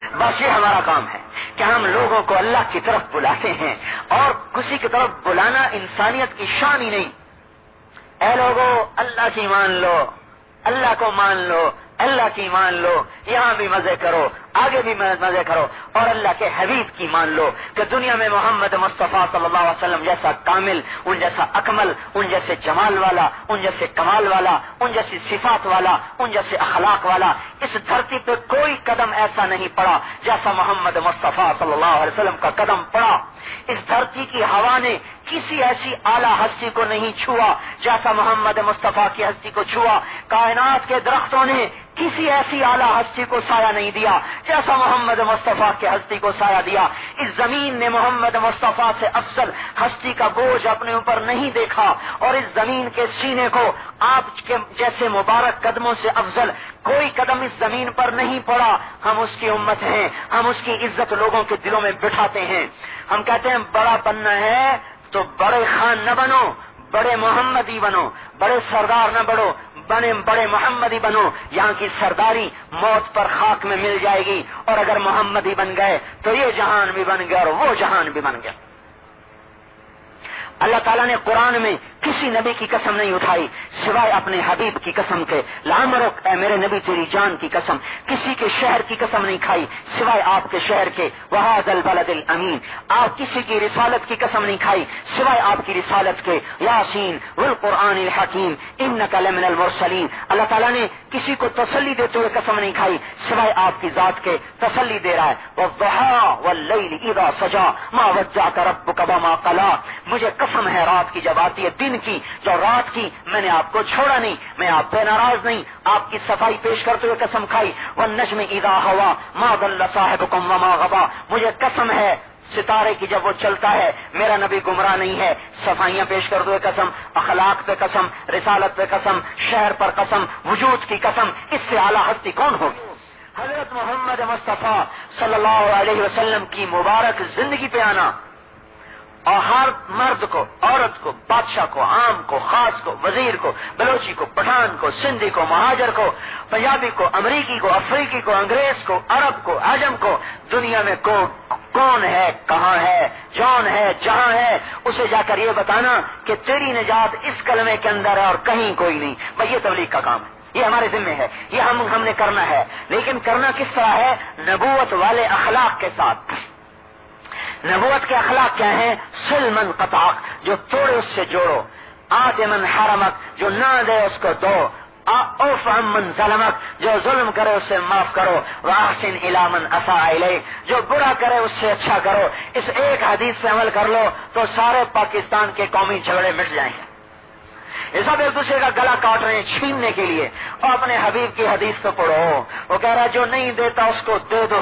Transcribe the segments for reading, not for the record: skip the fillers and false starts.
بس یہ ہمارا کام ہے کہ ہم لوگوں کو اللہ کی طرف بلاتے ہیں، اور کسی کی طرف بلانا انسانیت کی شان ہی نہیں۔ اے لوگوں، اللہ کی مان لو، اللہ کو مان لو، اللہ کی مان لو، یہاں بھی مزے کرو، آگے بھی مزے کرو، اور اللہ کے حبیب کی مان لو کہ دنیا میں محمد مصطفیٰ صلی اللہ علیہ وسلم جیسا کامل، ان جیسا اکمل، ان جیسے جمال والا، ان جیسے کمال والا، ان جیسی صفات والا، ان جیسے اخلاق والا اس دھرتی پہ کوئی قدم ایسا نہیں پڑا جیسا محمد مصطفیٰ صلی اللہ علیہ وسلم کا قدم پڑا۔ اس دھرتی کی ہوا نے کسی ایسی اعلیٰ ہستی کو نہیں چھوا جیسا محمد مصطفیٰ کی ہستی کو چھوا۔ کائنات کے درختوں نے کسی ایسی اعلیٰ ہستی کو سایہ نہیں دیا جیسا محمد مصطفیٰ کی ہستی کو سایہ دیا۔ اس زمین نے محمد مصطفیٰ سے افضل ہستی کا بوجھ اپنے اوپر نہیں دیکھا، اور اس زمین کے سینے کو آپ کے جیسے مبارک قدموں سے افضل کوئی قدم اس زمین پر نہیں پڑا۔ ہم اس کی امت ہیں، ہم اس کی عزت لوگوں کے دلوں میں بٹھاتے ہیں۔ ہم کہتے ہیں بڑا بننا ہے تو بڑے خان نہ بنو، بڑے محمدی بنو، بڑے سردار نہ بڑو، بڑے محمدی بنو۔ یہاں کی سرداری موت پر خاک میں مل جائے گی، اور اگر محمدی بن گئے تو یہ جہان بھی بن گیا اور وہ جہان بھی بن گیا۔ اللہ تعالیٰ نے قرآن میں کسی نبی کی قسم نہیں اٹھائی سوائے اپنے حبیب کی قسم کے۔ لعمرک، اے میرے نبی تیری جان کی قسم۔ کسی کے شہر کی قسم نہیں کھائی سوائے آپ کے شہر کے، وہذا البلد الامین۔ آپ کسی کی رسالت کی قسم نہیں کھائی سوائے آپ کی رسالت کے، یاسین والقرآن الحکیم انک لمن المرسلین۔ اللہ تعالیٰ نے کسی کو تسلی دیتے ہوئے قسم نہیں کھائی سوائے آپ کی ذات کے، تسلی دے رہا ہے والضحی واللیل اذا سجا ما ودعک ربک وما قلی۔ مجھے قسم ہے رات کی جب آتی ہے، دن کی جو رات کی، میں نے آپ کو چھوڑا نہیں، میں آپ پہ ناراض نہیں۔ آپ کی صفائی پیش کرتے ہوئے قسم کھائی والنجم اذا ہوا ما ضل صاحبکم وما غوی۔ مجھے قسم ہے ستارے کی جب وہ چلتا ہے میرا نبی گمراہ نہیں ہے۔ صفائیاں پیش کرتے ہوئے قسم، اخلاق پہ قسم، رسالت پہ قسم، شہر پر قسم، وجود کی قسم، اس سے اعلیٰ ہستی کون ہوگی؟ حضرت محمد مصطفیٰ صلی اللہ علیہ وسلم کی مبارک زندگی پہ آنا، اور ہر مرد کو، عورت کو، بادشاہ کو، عام کو، خاص کو، وزیر کو، بلوچی کو، پٹھان کو، سندھی کو، مہاجر کو، پنجابی کو، امریکی کو، افریقی کو، انگریز کو، عرب کو، عجم کو، دنیا میں کون ہے، کہاں ہے، جون ہے، جہاں ہے، اسے جا کر یہ بتانا کہ تیری نجات اس کلمے کے اندر ہے اور کہیں کوئی نہیں۔ بھائی یہ تبلیغ کا کام ہے، یہ ہمارے ذمہ ہے، یہ ہم نے کرنا ہے، لیکن کرنا کس طرح ہے؟ نبوت والے اخلاق کے ساتھ۔ نبوت کے اخلاق کیا ہیں؟ سلمن قطعک، جو توڑے اس سے جوڑو، آت من حرمک، جو نہ دے اس کو دو، اوف من ظلمک، جو ظلم کرے اس سے معاف کرو، واحسن الی من اساء الیک، جو برا کرے اس سے اچھا کرو۔ اس ایک حدیث پہ عمل کر لو تو سارے پاکستان کے قومی جھگڑے مٹ جائیں گے۔ یہ سب ایک دوسرے کا گلا کاٹ رہے ہیں چھیننے کے لیے، اور اپنے حبیب کی حدیث تو پڑھو، وہ کہہ رہا ہے جو نہیں دیتا اس کو دے دو،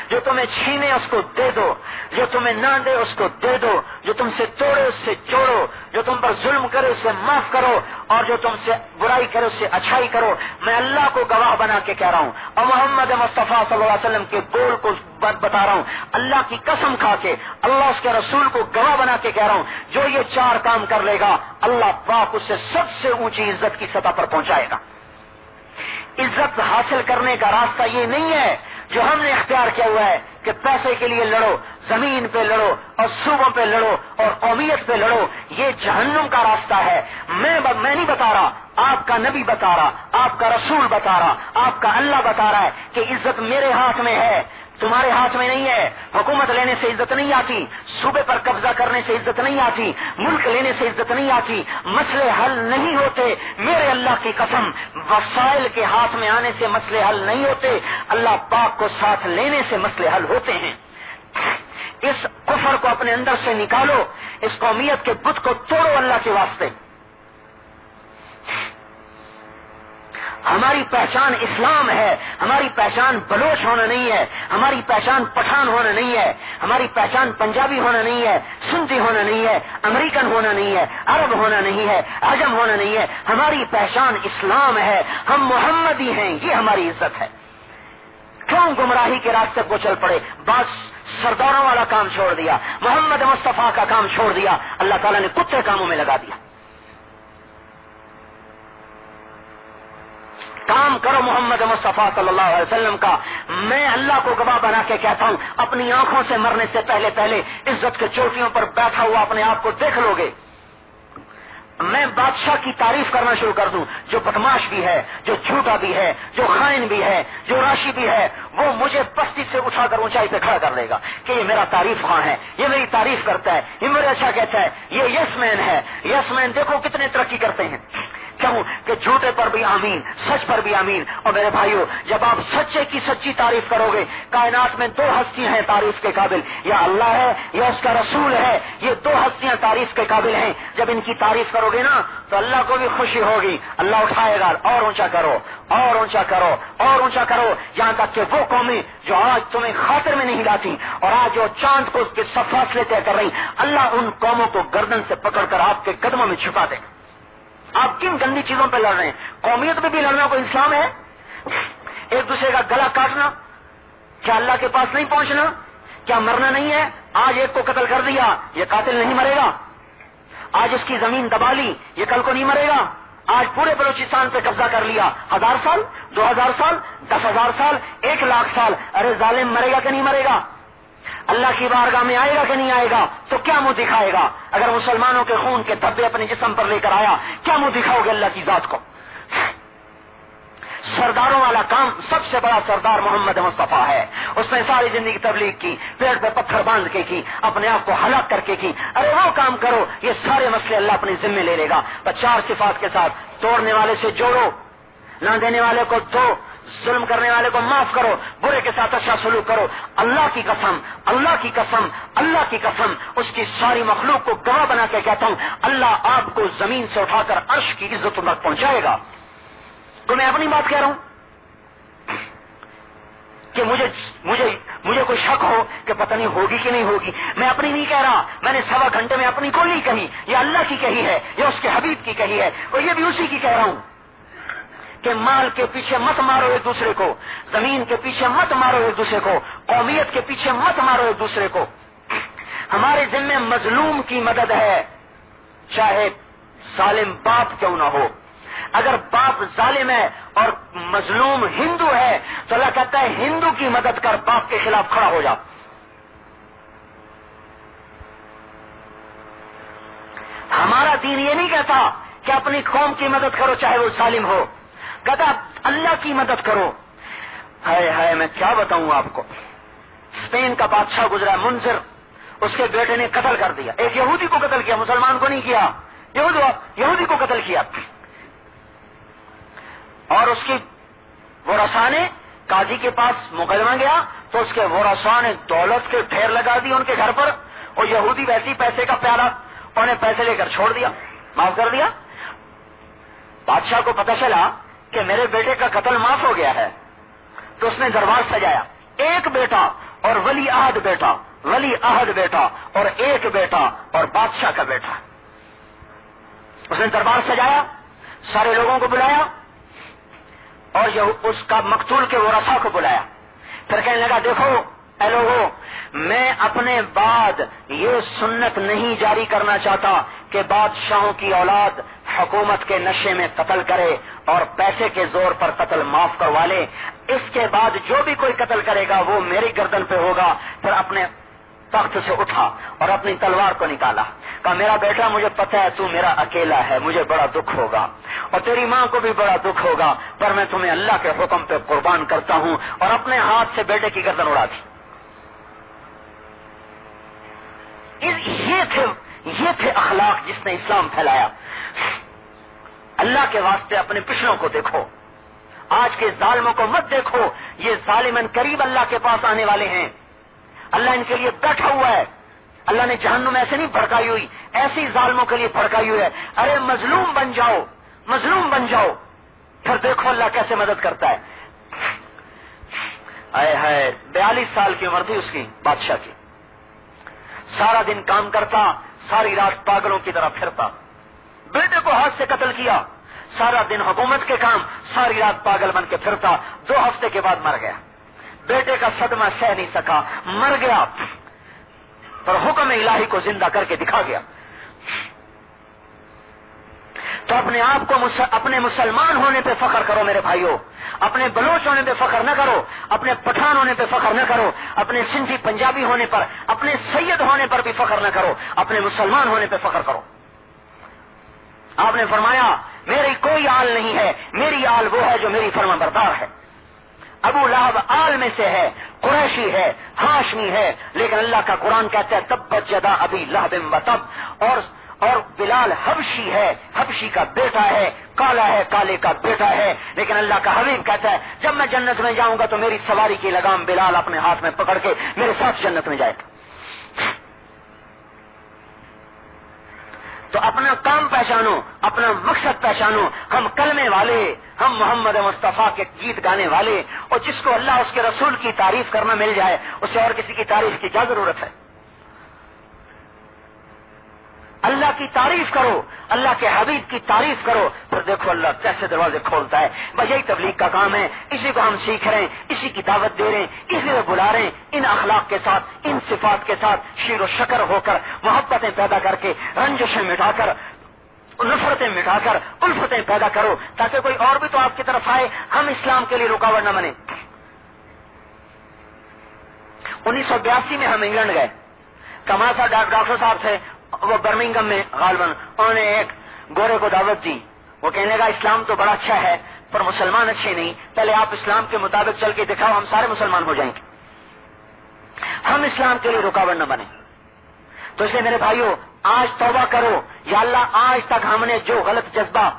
جو تمہیں چھینے اس کو دے دو، جو تمہیں نہ دے اس کو دے دو، جو تم سے توڑے اس سے جوڑو، جو تم پر ظلم کرے اس سے معاف کرو، اور جو تم سے برائی کرے اس سے اچھائی کرو۔ میں اللہ کو گواہ بنا کے کہہ رہا ہوں، اور محمد مصطفیٰ صلی اللہ علیہ وسلم کے بول کو بتا رہا ہوں، اللہ کی قسم کھا کے، اللہ اس کے رسول کو گواہ بنا کے کہہ رہا ہوں، جو یہ چار کام کر لے گا اللہ پاک اس سے سب سے اونچی عزت کی سطح پر پہنچائے گا۔ عزت حاصل کرنے کا راستہ یہ نہیں ہے جو ہم نے اختیار کیا ہوا ہے کہ پیسے کے لیے لڑو، زمین پہ لڑو، اور صوبوں پہ لڑو، اور قومیت پہ لڑو، یہ جہنم کا راستہ ہے۔ میں نہیں بتا رہا، آپ کا نبی بتا رہا، آپ کا رسول بتا رہا، آپ کا اللہ بتا رہا ہے کہ عزت میرے ہاتھ میں ہے، تمہارے ہاتھ میں نہیں ہے۔ حکومت لینے سے عزت نہیں آتی، صوبے پر قبضہ کرنے سے عزت نہیں آتی، ملک لینے سے عزت نہیں آتی، مسئلے حل نہیں ہوتے، میرے اللہ کی قسم، وسائل کے ہاتھ میں آنے سے مسئلے حل نہیں ہوتے، اللہ پاک کو ساتھ لینے سے مسئلے حل ہوتے ہیں۔ اس کفر کو اپنے اندر سے نکالو، اس قومیت کے بت کو توڑو اللہ کے واسطے۔ ہماری پہچان اسلام ہے، ہماری پہچان بلوچ ہونا نہیں ہے، ہماری پہچان پٹھان ہونا نہیں ہے، ہماری پہچان پنجابی ہونا نہیں ہے، سندھی ہونا نہیں ہے، امریکن ہونا نہیں ہے، عرب ہونا نہیں ہے، عجم ہونا نہیں ہے، ہماری پہچان اسلام ہے، ہم محمدی ہیں، یہ ہماری عزت ہے۔ کیوں گمراہی کے راستے کو چل پڑے؟ بس سرداروں والا کام چھوڑ دیا، محمد مصطفیٰ کا کام چھوڑ دیا، اللہ تعالیٰ نے کتے کاموں میں لگا دیا۔ کام کرو محمد مصطفیٰ صلی اللہ علیہ وسلم کا. میں اللہ کو گواہ بنا کے کہتا ہوں اپنی آنکھوں سے مرنے سے پہلے پہلے عزت کے چوٹیوں پر بیٹھا ہوا اپنے آپ کو دیکھ لو گے. میں بادشاہ کی تعریف کرنا شروع کر دوں جو بدماش بھی ہے، جو جھوٹا بھی ہے، جو خائن بھی ہے، جو راشی بھی ہے، وہ مجھے پستی سے اٹھا کر اونچائی پہ کھڑا کر دے گا کہ یہ میرا تعریف خواہ ہے، یہ میری تعریف کرتا ہے، یہ میرے اچھا کہتا ہے، یہ یس مین ہے. یس مین دیکھو کتنے ترقی کرتے ہیں. کیوں کہ جھوٹے پر بھی آمین، سچ پر بھی آمین. اور میرے بھائیو جب آپ سچے کی سچی تعریف کرو گے، کائنات میں دو ہستیاں ہیں تعریف کے قابل، یا اللہ ہے یا اس کا رسول ہے. یہ دو ہستیاں تعریف کے قابل ہیں. جب ان کی تعریف کرو گے نا تو اللہ کو بھی خوشی ہوگی، اللہ اٹھائے گا اور اونچا کرو اور اونچا کرو اور اونچا کرو، یہاں تک کہ وہ قومیں جو آج تمہیں خاطر میں نہیں لاتی اور آج جو چاند کو اس کے سب فاصلے طے کر رہی، اللہ ان قوموں کو گردن سے پکڑ کر آپ کے قدموں میں چھپا دے. آپ کن گندی چیزوں پہ لڑ رہے ہیں؟ قومیت پہ بھی لڑنا کوئی اسلام ہے؟ ایک دوسرے کا گلا کاٹنا کیا اللہ کے پاس نہیں پہنچنا؟ کیا مرنا نہیں ہے؟ آج ایک کو قتل کر دیا، یہ قاتل نہیں مرے گا. آج اس کی زمین دبا لی، یہ کل کو نہیں مرے گا. آج پورے بلوچستان پہ قبضہ کر لیا، 1000 سال، 2000 سال، 10,000 سال، 1,00,000 سال، ارے ظالم مرے گا کہ نہیں مرے گا؟ اللہ کی بارگاہ میں آئے گا کہ نہیں آئے گا؟ تو کیا منہ دکھائے گا؟ اگر مسلمانوں کے خون کے دھبے اپنے جسم پر لے کر آیا، کیا منہ دکھاؤ گے اللہ کی ذات کو؟ سرداروں والا کام سب سے بڑا سردار محمد مصطفیٰ ہے. اس نے ساری زندگی تبلیغ کی، پیڑ پہ پتھر باندھ کے کی، اپنے آپ کو ہلاک کر کے کی. ارے وہ کام کرو، یہ سارے مسئلے اللہ اپنے ذمے لے لے گا. 4 صفات کے ساتھ: توڑنے والے سے جوڑو، نہ دینے والے کو دو، ظلم کرنے والے کو معاف کرو، برے کے ساتھ اچھا سلوک کرو. اللہ کی قسم، اللہ کی قسم، اللہ کی قسم، اس کی ساری مخلوق کو گواہ بنا کے کہتا ہوں، اللہ آپ کو زمین سے اٹھا کر عرش کی عزت تک پہنچائے گا. تو میں اپنی بات کہہ رہا ہوں کہ مجھے کوئی شک ہو کہ پتہ نہیں ہوگی کہ نہیں ہوگی. میں اپنی نہیں کہہ رہا، میں نے 1.25 گھنٹے میں اپنی کوئی نہیں کہی، یہ اللہ کی کہی ہے، یہ اس کے حبیب کی کہی ہے، اور یہ بھی اسی کی کہہ رہا ہوں کہ مال کے پیچھے مت مارو ایک دوسرے کو، زمین کے پیچھے مت مارو ایک دوسرے کو، قومیت کے پیچھے مت مارو ایک دوسرے کو. ہمارے ذمے مظلوم کی مدد ہے، چاہے ظالم باپ کیوں نہ ہو. اگر باپ ظالم ہے اور مظلوم ہندو ہے تو اللہ کہتا ہے ہندو کی مدد کر، باپ کے خلاف کھڑا ہو جا. ہمارا دین یہ نہیں کہتا کہ اپنی قوم کی مدد کرو چاہے وہ ظالم ہو، کہتا اللہ کی مدد کرو. ہائے میں کیا بتاؤں آپ کو، اسپین کا بادشاہ گزرا منظر، اس کے بیٹے نے قتل کر دیا، ایک یہودی کو قتل کیا، مسلمان کو نہیں کیا، یہودی کو قتل کیا. اور اس کی ورثاء نے قاضی کے پاس مقدمہ گیا تو اس کے ورثاء نے دولت کے ڈھیر لگا دی ان کے گھر پر، اور یہودی ویسی پیسے کا پیالہ، انہیں پیسے لے کر چھوڑ دیا، معاف کر دیا. بادشاہ کو پتہ چلا کہ میرے بیٹے کا قتل معاف ہو گیا ہے تو اس نے دربار سجایا، ایک بیٹا اور ولی عہد بیٹا، ولی عہد بیٹا اور ایک بیٹا اور بادشاہ کا بیٹا. اس نے دربار سجایا، سارے لوگوں کو بلایا اور اس کا مقتول کے ورثاء کو بلایا. پھر کہنے لگا دیکھو اے لوگو، میں اپنے بعد یہ سنت نہیں جاری کرنا چاہتا کہ بادشاہوں کی اولاد حکومت کے نشے میں قتل کرے اور پیسے کے زور پر قتل معاف کروا لے. اس کے بعد جو بھی کوئی قتل کرے گا وہ میری گردن پہ ہوگا. پھر اپنے تخت سے اٹھا اور اپنی تلوار کو نکالا، کہا میرا بیٹا مجھے پتہ ہے تو میرا اکیلا ہے، مجھے بڑا دکھ ہوگا اور تیری ماں کو بھی بڑا دکھ ہوگا، پر میں تمہیں اللہ کے حکم پہ قربان کرتا ہوں. اور اپنے ہاتھ سے بیٹے کی گردن اڑا دی. یہ تھے اخلاق جس نے اسلام پھیلایا. اللہ کے واسطے اپنے پچھلوں کو دیکھو، آج کے ظالموں کو مت دیکھو، یہ ظالمن قریب اللہ کے پاس آنے والے ہیں. اللہ ان کے لیے بیٹھا ہوا ہے. اللہ نے جہنم ایسے نہیں بھڑکائی ہوئی، ایسی ظالموں کے لیے بھڑکائی ہوئی ہے. ارے مظلوم بن جاؤ، مظلوم بن جاؤ، پھر دیکھو اللہ کیسے مدد کرتا ہے. 42 سال کی عمر تھی اس کی، بادشاہ کی. سارا دن کام کرتا، ساری رات پاگلوں کی طرح پھرتا. بیٹے کو ہاتھ سے قتل کیا، سارا دن حکومت کے کام، ساری رات پاگل بن کے پھرتا. 2 ہفتے کے بعد مر گیا. بیٹے کا صدمہ سہ نہیں سکا، مر گیا، پر حکم الہی کو زندہ کر کے دکھا گیا. تو تو اپنے آپ کو اپنے مسلمان ہونے پہ فخر کرو میرے بھائیوں، اپنے بلوچ ہونے پہ فخر نہ کرو، اپنے پٹھان ہونے پہ فخر نہ کرو، اپنے صنفی پنجابی ہونے پر، اپنے سید ہونے پر بھی فخر نہ کرو، اپنے مسلمان ہونے پہ فخر کرو۔ آپ نے فرمایا میری کوئی آل نہیں ہے، میری آل وہ ہے جو میری فرما بردار ہے۔ ابو لہب آل میں سے ہے، قریشی ہے، ہاشمی ہے، لیکن اللہ کا قرآن کہتا ہے تبت یدا ابی لہب وتب، اور بلال حبشی ہے، حبشی کا بیٹا ہے، کالا ہے، کالے کا بیٹا ہے، لیکن اللہ کا حبیب کہتا ہے جب میں جنت میں جاؤں گا تو میری سواری کی لگام بلال اپنے ہاتھ میں پکڑ کے میرے ساتھ جنت میں جائے گا۔ تو اپنا کام پہچانو، اپنا مقصد پہچانو۔ ہم کلمے والے، ہم محمد مصطفیٰ کے گیت گانے والے، اور جس کو اللہ اس کے رسول کی تعریف کرنا مل جائے اسے اور کسی کی تعریف کی کیا ضرورت ہے؟ اللہ کی تعریف کرو، اللہ کے حبیب کی تعریف کرو، پھر دیکھو اللہ کیسے دروازے کھولتا ہے۔ بس یہی تبلیغ کا کام ہے، اسی کو ہم سیکھ رہے ہیں، اسی کی دعوت دے رہے ہیں، اسی کو بلا رہے ہیں، ان اخلاق کے ساتھ، ان صفات کے ساتھ شیر و شکر ہو کر، محبتیں پیدا کر کے، رنجشیں مٹا کر، نفرتیں مٹا کر، الفتیں پیدا کرو، تاکہ کوئی اور بھی تو آپ کی طرف آئے، ہم اسلام کے لیے رکاوٹ نہ بنے۔ 1982 میں ہم انگلینڈ گئے، کمال صاحب ڈاکٹر صاحب تھے، وہ برمنگم میں غالباً، انہوں نے ایک گورے کو دعوت دی، وہ کہنے لگا اسلام تو بڑا اچھا ہے پر مسلمان اچھے نہیں، پہلے آپ اسلام کے مطابق چل کے دکھاؤ، ہم سارے مسلمان ہو جائیں گے، ہم اسلام کے لیے رکاوٹ نہ بنے۔ تو اس لیے میرے بھائیوں آج توبہ کرو، یا اللہ آج تک ہم نے جو غلط جذبہ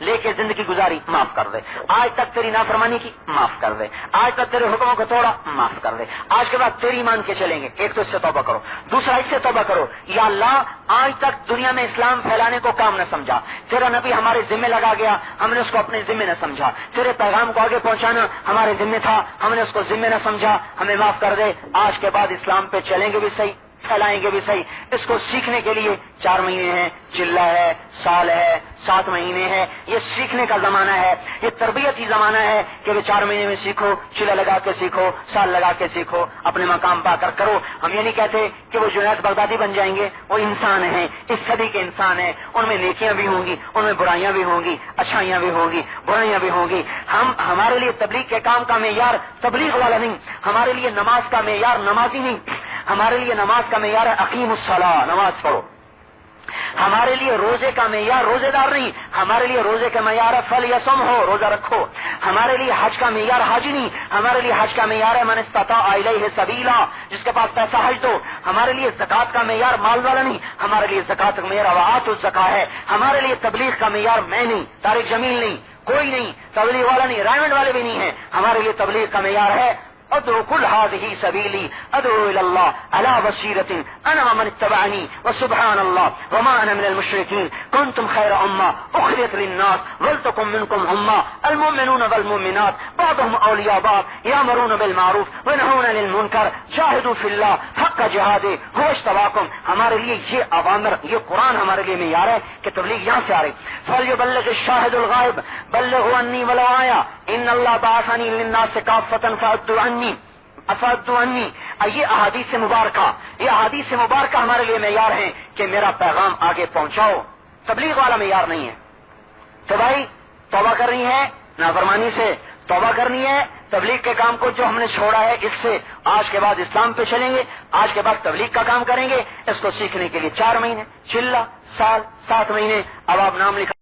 لے کے زندگی گزاری معاف کر دے، آج تک تیری نافرمانی کی معاف کر دے، آج تک تیرے حکموں کو توڑا معاف کر دے، آج کے بعد تیری مان کے چلیں گے۔ ایک تو اس سے توبہ کرو، دوسرا اس سے توبہ کرو، یا اللہ آج تک دنیا میں اسلام پھیلانے کو کام نہ سمجھا، تیرا نبی ہمارے ذمہ لگا گیا، ہم نے اس کو اپنے ذمہ نہ سمجھا، تیرے پیغام کو آگے پہنچانا ہمارے ذمہ تھا، ہم نے اس کو ذمہ نہ سمجھا، ہمیں معاف کر دے۔ آج کے بعد اسلام پہ چلیں گے بھی صحیح، پھیلائیں گے بھی صحیح۔ اس کو سیکھنے کے لیے 4 مہینے ہیں، چلہ ہے، سال ہے، 7 مہینے ہے، یہ سیکھنے کا زمانہ ہے، یہ تربیتی زمانہ ہے کہ وہ 4 مہینے میں سیکھو، چلہ لگا کے سیکھو، سال لگا کے سیکھو، اپنے مقام پا کر کرو۔ ہم یہ نہیں کہتے کہ وہ جنید بغدادی بن جائیں گے، وہ انسان ہیں، اس صدی کے انسان ہیں، ان میں نیکیاں بھی ہوں گی، ان میں برائیاں بھی ہوں گی، اچھائیاں بھی ہوں گی، برائیاں بھی ہوں گی۔ ہمارے لیے تبلیغ کے کام کا معیار تبلیغ والا نہیں، ہمارے لیے نماز کا معیار نمازی نہیں، ہمارے لیے نماز کا معیار ہے اقیم الصلاۃ، نماز پڑھو۔ ہمارے لیے روزے کا معیار روزے دار نہیں، ہمارے لیے روزے کا معیار ہے فلیصم ہو، روزہ رکھو۔ ہمارے لیے حج کا معیار حاجی نہیں، ہمارے لیے حج کا معیار ہے من استطاع الیہ سبیلا، جس کے پاس پیسہ حج دو۔ ہمارے لیے زکوٰۃ کا معیار مال والا نہیں، ہمارے لیے زکوٰۃ کا معیار وآتوا الزکاۃ ہے۔ ہمارے لیے تبلیغ کا معیار میں نہیں، طارق جمیل نہیں، کوئی نہیں، تبلیغ والا نہیں، رائمنڈ والے بھی نہیں ہیں۔ ہمارے لیے تبلیغ کا معیار ہے ادعو قل هذه سبيلي ادعو الى الله على بصيرة انا ومن اتبعني وسبحان الله وما انا من المشركين كنتم خير امة اخرجت للناس ولتكن منكم امة المؤمنون والمؤمنات بعضهم اولياء بعض يأمرون بالمعروف وينهون عن المنكر جاهدوا في الله حق جهاده هو اجتباكم۔ ہمارے لیے یہ اوامر، یہ قرآن ہمارے لیے معیار ہے کہ تبلیغ یہاں سے آ رہی۔ فليبلغ الشاهد الغائب بلغوا عني ولو آية ان اللہ بعثني للناس كافة فأدوا عني افادوا عني۔ یہ احادیث مبارکہ، یہ احادیث مبارکہ ہمارے لیے معیار ہیں کہ میرا پیغام آگے پہنچاؤ، تبلیغ والا معیار نہیں ہے۔ تو بھائی توبہ کرنی ہے، نافرمانی سے توبہ کرنی ہے، تبلیغ کے کام کو جو ہم نے چھوڑا ہے اس سے آج کے بعد اسلام پہ چلیں گے، آج کے بعد تبلیغ کا کام کریں گے۔ اس کو سیکھنے کے لیے 4 مہینے، چلہ، سال، 7 مہینے، اب آپ نام لکھا